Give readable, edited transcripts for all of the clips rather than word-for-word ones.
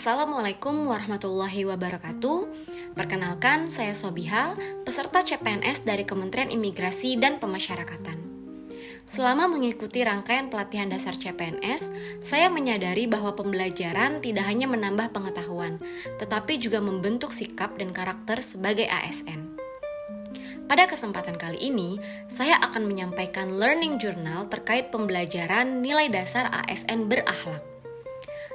Assalamualaikum warahmatullahi wabarakatuh. Perkenalkan, saya Sobiha, peserta CPNS dari Kementerian Imigrasi dan Pemasyarakatan. Selama mengikuti rangkaian pelatihan dasar CPNS, saya menyadari bahwa pembelajaran tidak hanya menambah pengetahuan, tetapi juga membentuk sikap dan karakter sebagai ASN. Pada kesempatan kali ini, saya akan menyampaikan learning journal terkait pembelajaran nilai dasar ASN berakhlak.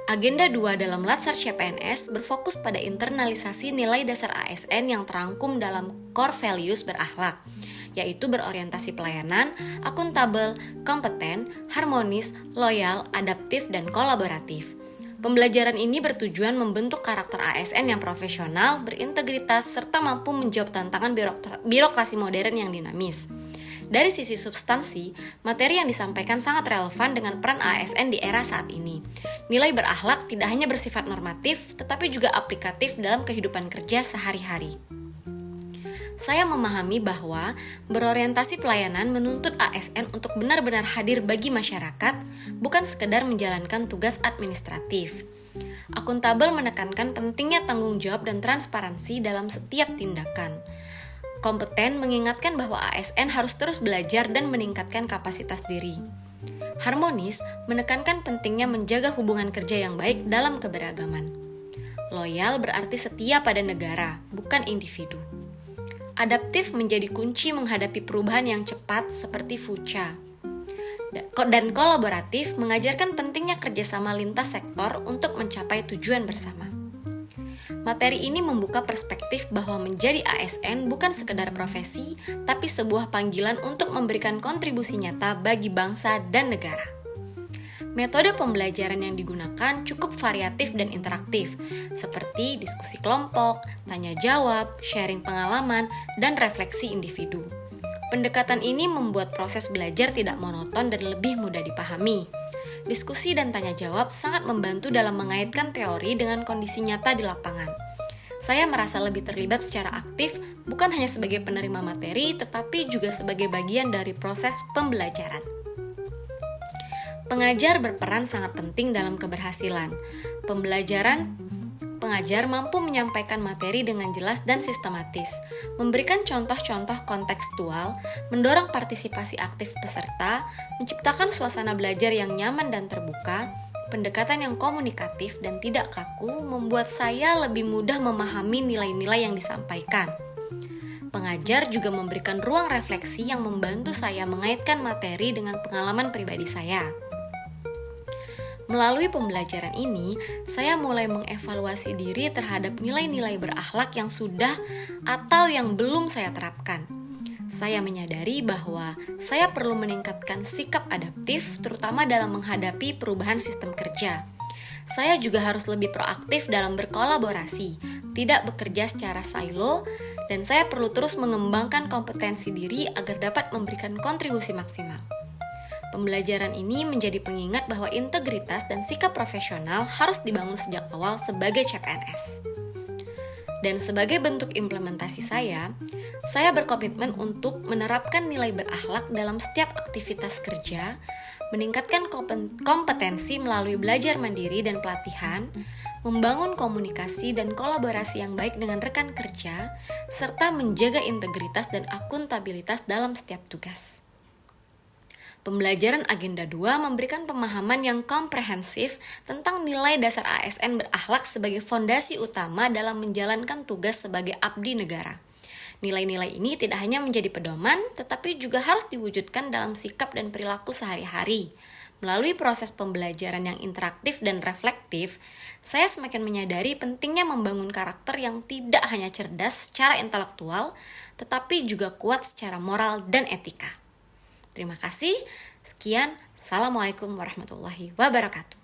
Agenda 2 dalam Latsar CPNS berfokus pada internalisasi nilai dasar ASN yang terangkum dalam core values berakhlak, yaitu berorientasi pelayanan, akuntabel, kompeten, harmonis, loyal, adaptif, dan kolaboratif. Pembelajaran ini bertujuan membentuk karakter ASN yang profesional, berintegritas, serta mampu menjawab tantangan birokrasi modern yang dinamis. Dari sisi substansi, materi yang disampaikan sangat relevan dengan peran ASN di era saat ini. Nilai berakhlak tidak hanya bersifat normatif, tetapi juga aplikatif dalam kehidupan kerja sehari-hari. Saya memahami bahwa berorientasi pelayanan menuntut ASN untuk benar-benar hadir bagi masyarakat, bukan sekedar menjalankan tugas administratif. Akuntabel menekankan pentingnya tanggung jawab dan transparansi dalam setiap tindakan. Kompeten mengingatkan bahwa ASN harus terus belajar dan meningkatkan kapasitas diri. Harmonis menekankan pentingnya menjaga hubungan kerja yang baik dalam keberagaman. Loyal berarti setia pada negara, bukan individu. Adaptif menjadi kunci menghadapi perubahan yang cepat seperti future. Dan kolaboratif mengajarkan pentingnya kerjasama lintas sektor untuk mencapai tujuan bersama. Materi ini membuka perspektif bahwa menjadi ASN bukan sekedar profesi, tapi sebuah panggilan untuk memberikan kontribusi nyata bagi bangsa dan negara. Metode pembelajaran yang digunakan cukup variatif dan interaktif, seperti diskusi kelompok, tanya jawab, sharing pengalaman, dan refleksi individu. Pendekatan ini membuat proses belajar tidak monoton dan lebih mudah dipahami. Diskusi dan tanya jawab sangat membantu dalam mengaitkan teori dengan kondisi nyata di lapangan. Saya merasa lebih terlibat secara aktif, bukan hanya sebagai penerima materi, tetapi juga sebagai bagian dari proses pembelajaran. Pengajar berperan sangat penting dalam keberhasilan. Pengajar mampu menyampaikan materi dengan jelas dan sistematis, memberikan contoh-contoh kontekstual, mendorong partisipasi aktif peserta, menciptakan suasana belajar yang nyaman dan terbuka. Pendekatan yang komunikatif dan tidak kaku membuat saya lebih mudah memahami nilai-nilai yang disampaikan. Pengajar juga memberikan ruang refleksi yang membantu saya mengaitkan materi dengan pengalaman pribadi saya. Melalui pembelajaran ini, saya mulai mengevaluasi diri terhadap nilai-nilai berakhlak yang sudah atau yang belum saya terapkan. Saya menyadari bahwa saya perlu meningkatkan sikap adaptif, terutama dalam menghadapi perubahan sistem kerja. Saya juga harus lebih proaktif dalam berkolaborasi, tidak bekerja secara silo, dan saya perlu terus mengembangkan kompetensi diri agar dapat memberikan kontribusi maksimal. Pembelajaran ini menjadi pengingat bahwa integritas dan sikap profesional harus dibangun sejak awal sebagai CPNS. Dan sebagai bentuk implementasi saya berkomitmen untuk menerapkan nilai berakhlak dalam setiap aktivitas kerja, meningkatkan kompetensi melalui belajar mandiri dan pelatihan, membangun komunikasi dan kolaborasi yang baik dengan rekan kerja, serta menjaga integritas dan akuntabilitas dalam setiap tugas. Pembelajaran Agenda 2 memberikan pemahaman yang komprehensif tentang nilai dasar ASN berakhlak sebagai fondasi utama dalam menjalankan tugas sebagai abdi negara. Nilai-nilai ini tidak hanya menjadi pedoman, tetapi juga harus diwujudkan dalam sikap dan perilaku sehari-hari. Melalui proses pembelajaran yang interaktif dan reflektif, saya semakin menyadari pentingnya membangun karakter yang tidak hanya cerdas secara intelektual, tetapi juga kuat secara moral dan etika. Terima kasih. Sekian. Assalamualaikum warahmatullahi wabarakatuh.